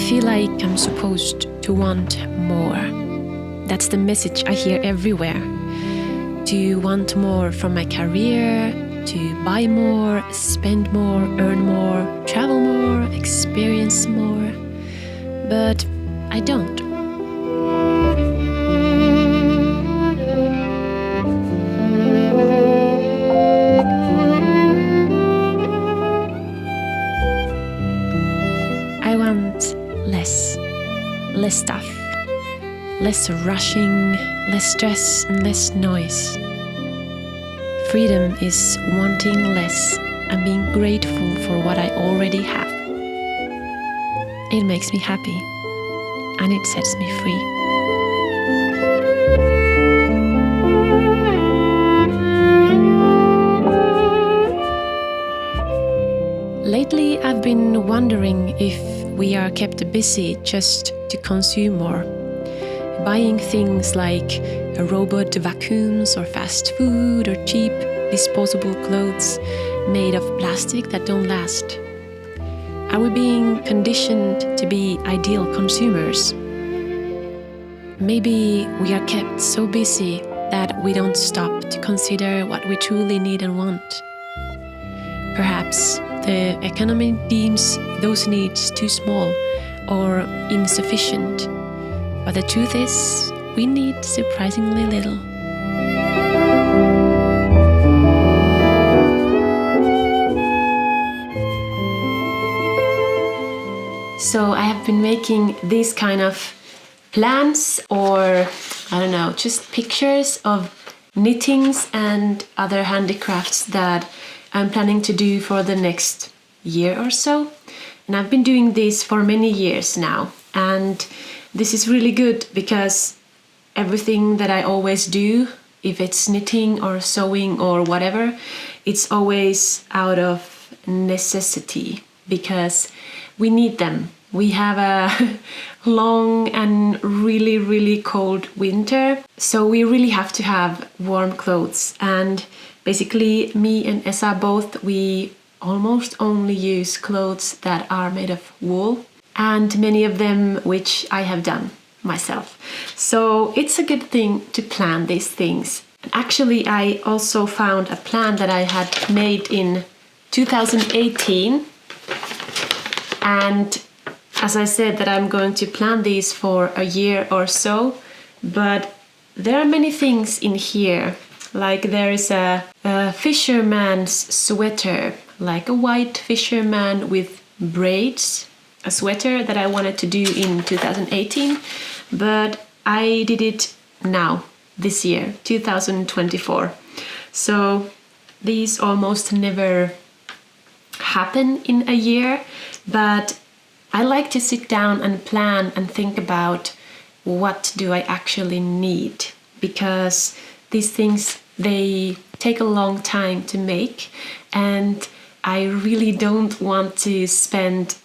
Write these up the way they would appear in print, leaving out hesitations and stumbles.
feel like I'm supposed to want more. That's the message I hear everywhere. To want more from my career, to buy more, spend more, earn more, travel more, experience more. But I don't. I want less stuff, less rushing, less stress and less noise. Freedom is wanting less and being grateful for what I already have. It makes me happy and it sets me free. Lately, I've been wondering if we are kept busy just to consume more. Buying things like robot vacuums or fast food or cheap disposable clothes made of plastic that don't last. Are we being conditioned to be ideal consumers? Maybe we are kept so busy that we don't stop to consider what we truly need and want. Perhaps the economy deems those needs too small or insufficient. But the truth is, we need surprisingly little. So I have been making these kind of plans or, just pictures of knittings and other handicrafts that I'm planning to do for the next year or so. And I've been doing this for many years now. And this is really good because everything that I always do, if it's knitting or sewing or whatever, it's always out of necessity because we need them. We have a long and really, really cold winter, so we really have to have warm clothes. And basically, me and Esa both, we almost only use clothes that are made of wool, and many of them which I have done myself. So it's a good thing to plan these things. Actually, I also found a plan that I had made in 2018, and as I said that I'm going to plan these for a year or so, but there are many things in here. Like there is a fisherman's sweater, like a white fisherman with braids, a sweater that I wanted to do in 2018, but I did it now, this year, 2024. So these almost never happen in a year, but I like to sit down and plan and think about what do I actually need, because these things, they take a long time to make, and I really don't want to spend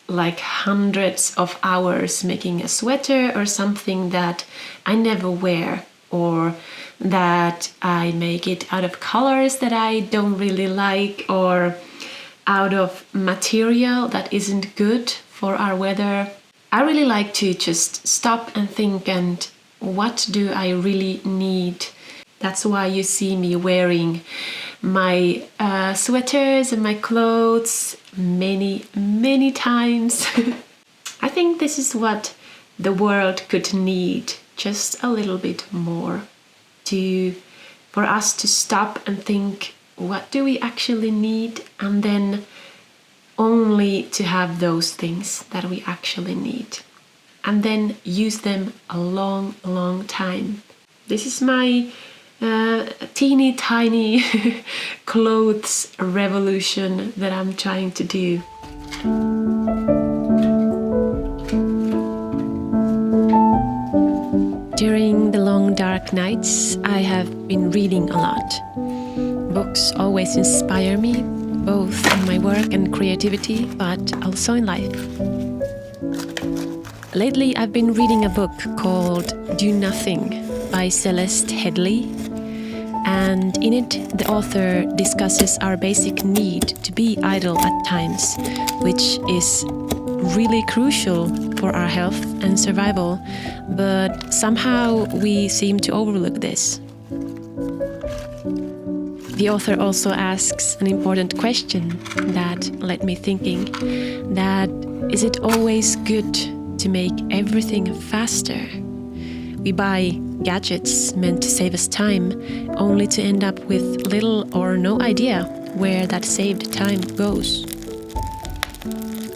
like hundreds of hours making a sweater or something that I never wear, or that I make it out of colors that I don't really like, or out of material that isn't good for our weather. I really like to just stop and think, and what do I really need? That's why you see me wearing my sweaters and my clothes many, many times. I think this is what the world could need, just a little bit more, for us to stop and think, what do we actually need? And then only to have those things that we actually need, and then use them a long, long time. This is my teeny tiny clothes revolution that I'm trying to do. During the long dark nights, I have been reading a lot. Books always inspire me, both in my work and creativity, but also in life. Lately, I've been reading a book called Do Nothing by Celeste Headley, and in it, the author discusses our basic need to be idle at times, which is really crucial for our health and survival, but somehow we seem to overlook this. The author also asks an important question that led me thinking that is it always good to make everything faster? We buy gadgets meant to save us time, only to end up with little or no idea where that saved time goes.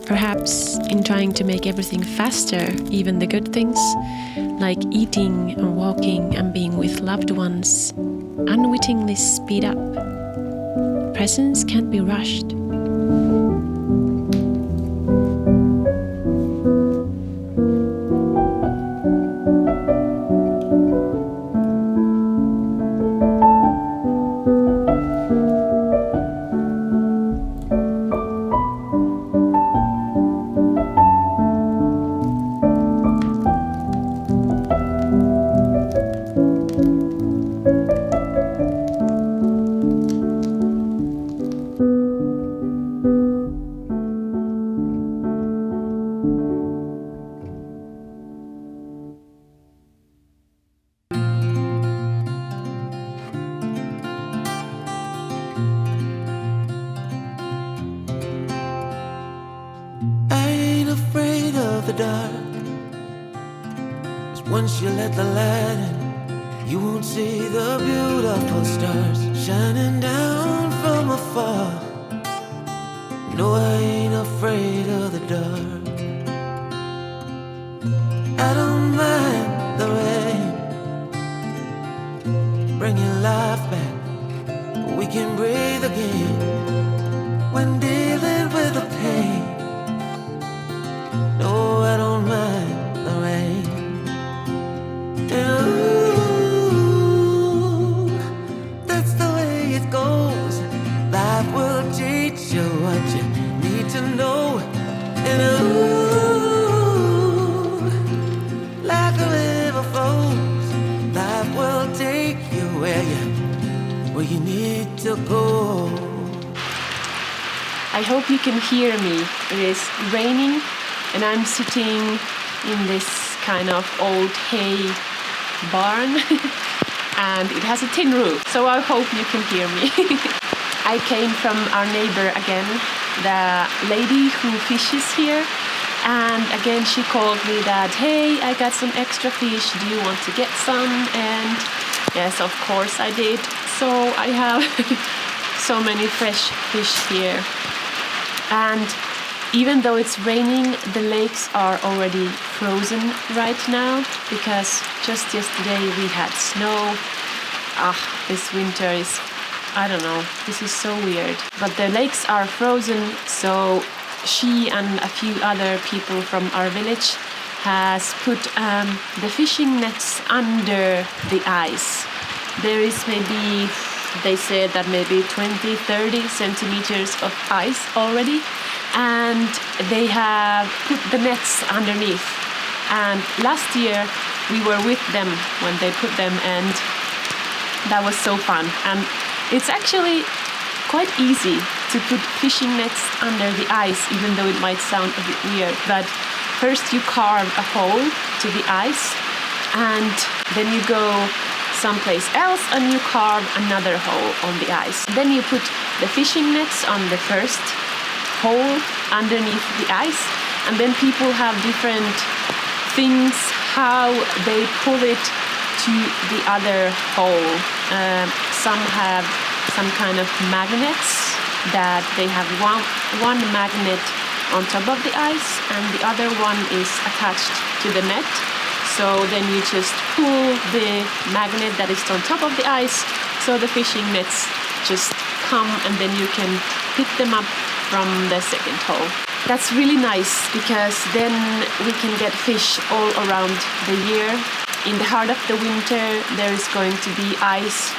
Perhaps in trying to make everything faster, even the good things, like eating and walking and being with loved ones, unwittingly speed up. Presence can't be rushed. The dark, 'cause once you let the light in, you won't see the beautiful stars shining down from afar. No, I ain't afraid of the dark. I don't mind the rain, bring your life back, we can breathe again when dealing with the pain. No, I don't mind the rain. Ooh, that's the way it goes. Life will teach you what you need to know. And ooh, like a river flows, life will take you where you need to go. I hope you can hear me. It is raining and I'm sitting in this kind of old hay barn and it has a tin roof, so I hope you can hear me. I came from our neighbor again, the lady who fishes here, and again she called me that, hey, I got some extra fish, do you want to get some? And yes, of course I did. So I have so many fresh fish here. And even though it's raining, the lakes are already frozen right now because just yesterday we had snow. This winter is, I don't know, this is so weird. But the lakes are frozen, so she and a few other people from our village has put the fishing nets under the ice. There is maybe, they said that maybe 20-30 centimeters of ice already. And they have put the nets underneath. And last year we were with them when they put them, and that was so fun. And it's actually quite easy to put fishing nets under the ice, even though it might sound a bit weird. But first you carve a hole to the ice, and then you go someplace else and you carve another hole on the ice. Then you put the fishing nets on the first hole underneath the ice, and then people have different things how they pull it to the other hole. Some have some kind of magnets that they have one magnet on top of the ice and the other one is attached to the net. So then you just pull the magnet that is on top of the ice, so the fishing nets just come and then you can pick them up from the second hole. That's really nice because then we can get fish all around the year. In the heart of the winter there is going to be ice.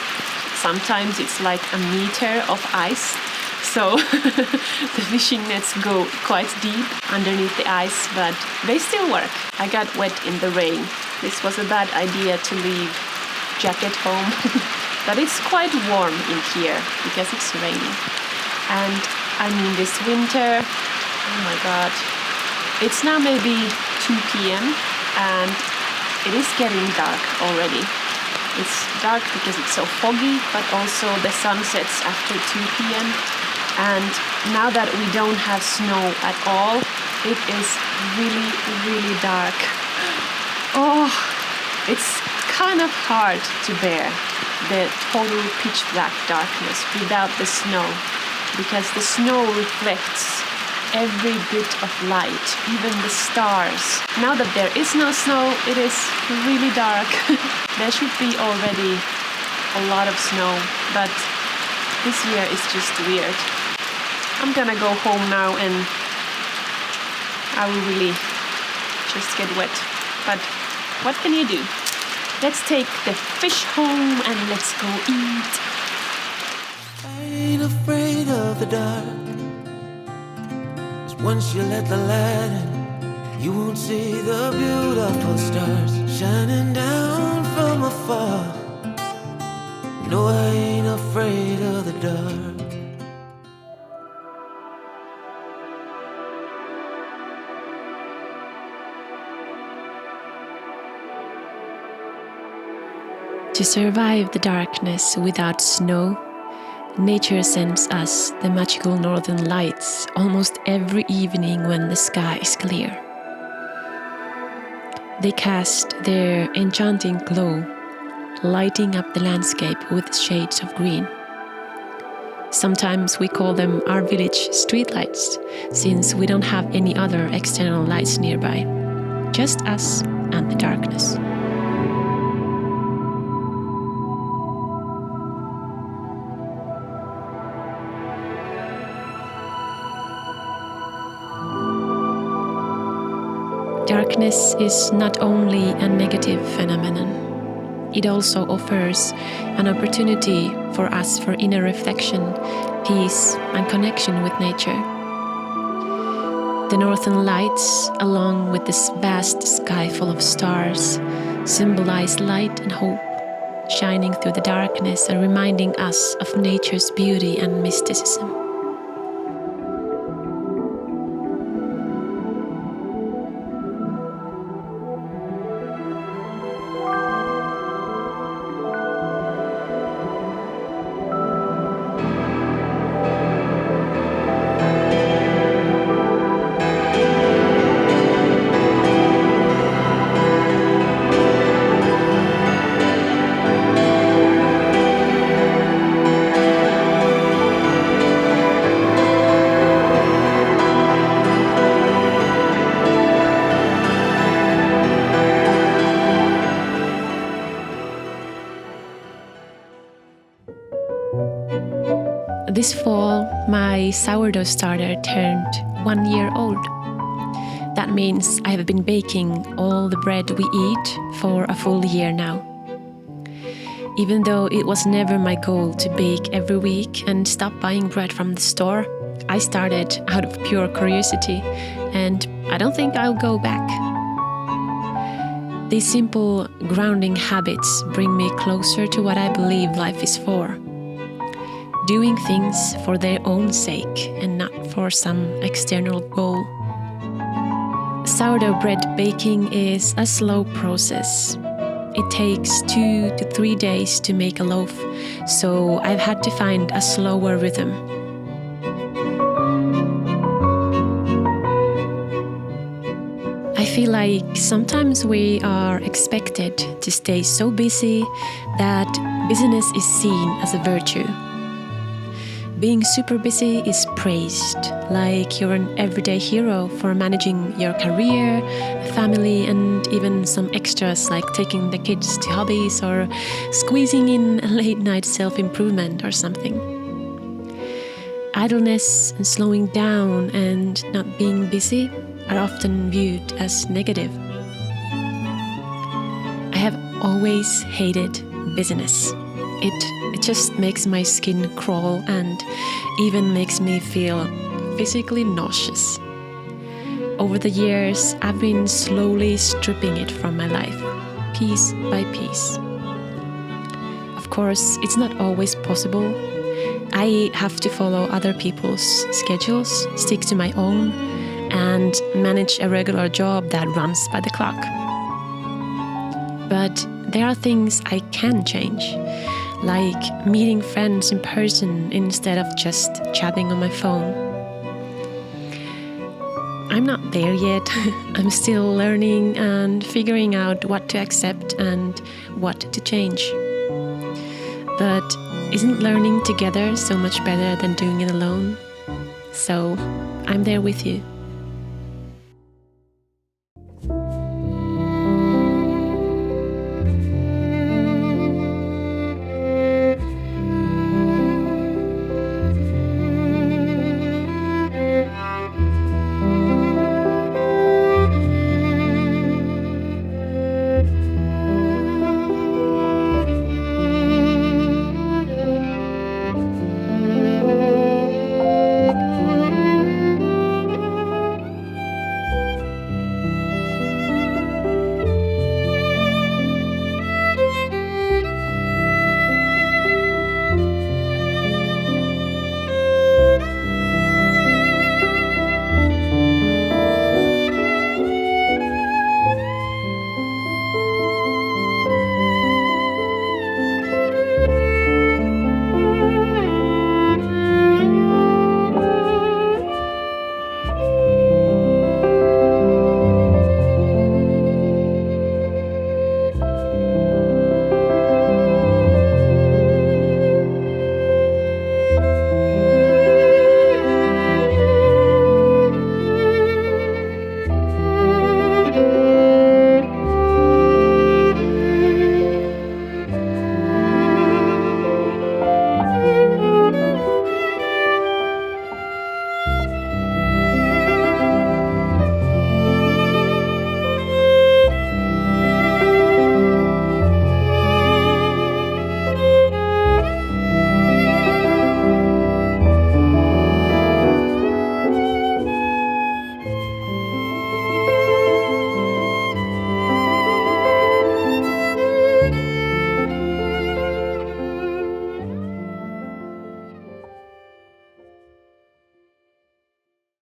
Sometimes it's like a meter of ice. So the fishing nets go quite deep underneath the ice, but they still work. I got wet in the rain. This was a bad idea to leave jacket home. But it's quite warm in here because it's raining. And I mean this winter, oh my god, it's now maybe 2 p.m. and it is getting dark already. It's dark because it's so foggy, but also the sun sets after 2 p.m. And now that we don't have snow at all, it is really, really dark. Oh, it's kind of hard to bear the total pitch black darkness without the snow, because the snow reflects every bit of light, even the stars. Now that there is no snow, it is really dark. There should be already a lot of snow, but this year is just weird. I'm gonna go home now and I will really just get wet. But what can you do? Let's take the fish home and let's go eat. I ain't afraid of the dark. Once you let the light in, you won't see the beautiful stars shining down from afar. No, I ain't afraid of the dark. To survive the darkness without snow, nature sends us the magical northern lights almost every evening when the sky is clear. They cast their enchanting glow, lighting up the landscape with shades of green. Sometimes we call them our village streetlights, since we don't have any other external lights nearby, just us and the darkness. Darkness is not only a negative phenomenon, it also offers an opportunity for us for inner reflection, peace, and connection with nature. The northern lights, along with this vast sky full of stars, symbolize light and hope, shining through the darkness and reminding us of nature's beauty and mysticism. This fall, my sourdough starter turned 1 year old. That means I have been baking all the bread we eat for a full year now. Even though it was never my goal to bake every week and stop buying bread from the store, I started out of pure curiosity, and I don't think I'll go back. These simple, grounding habits bring me closer to what I believe life is for. Doing things for their own sake and not for some external goal. Sourdough bread baking is a slow process. It takes 2 to 3 days to make a loaf, so I've had to find a slower rhythm. I feel like sometimes we are expected to stay so busy that busyness is seen as a virtue. Being super busy is praised, like you're an everyday hero for managing your career, family, and even some extras like taking the kids to hobbies or squeezing in a late night self-improvement or something. Idleness and slowing down and not being busy are often viewed as negative. I have always hated busyness. It just makes my skin crawl and even makes me feel physically nauseous. Over the years, I've been slowly stripping it from my life, piece by piece. Of course, it's not always possible. I have to follow other people's schedules, stick to my own, and manage a regular job that runs by the clock. But there are things I can change, like meeting friends in person instead of just chatting on my phone. I'm not there yet. I'm still learning and figuring out what to accept and what to change. But isn't learning together so much better than doing it alone? So I'm there with you.